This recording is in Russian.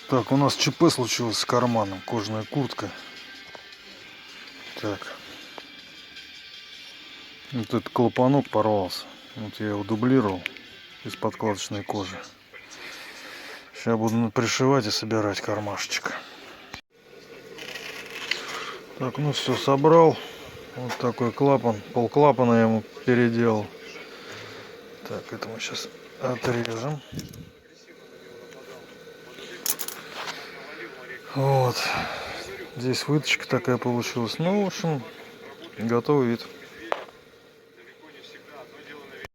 Так, у нас ЧП случилось с карманом, кожаная куртка. Так. Вот этот клапанок порвался. Вот я его дублировал из подкладочной кожи. Сейчас буду пришивать и собирать кармашечек. Так, ну все, собрал. Вот такой клапан. Полклапана я ему переделал. Так, это мы сейчас отрежем. Вот. Здесь выточка такая получилась. Ну, в общем, готовый вид.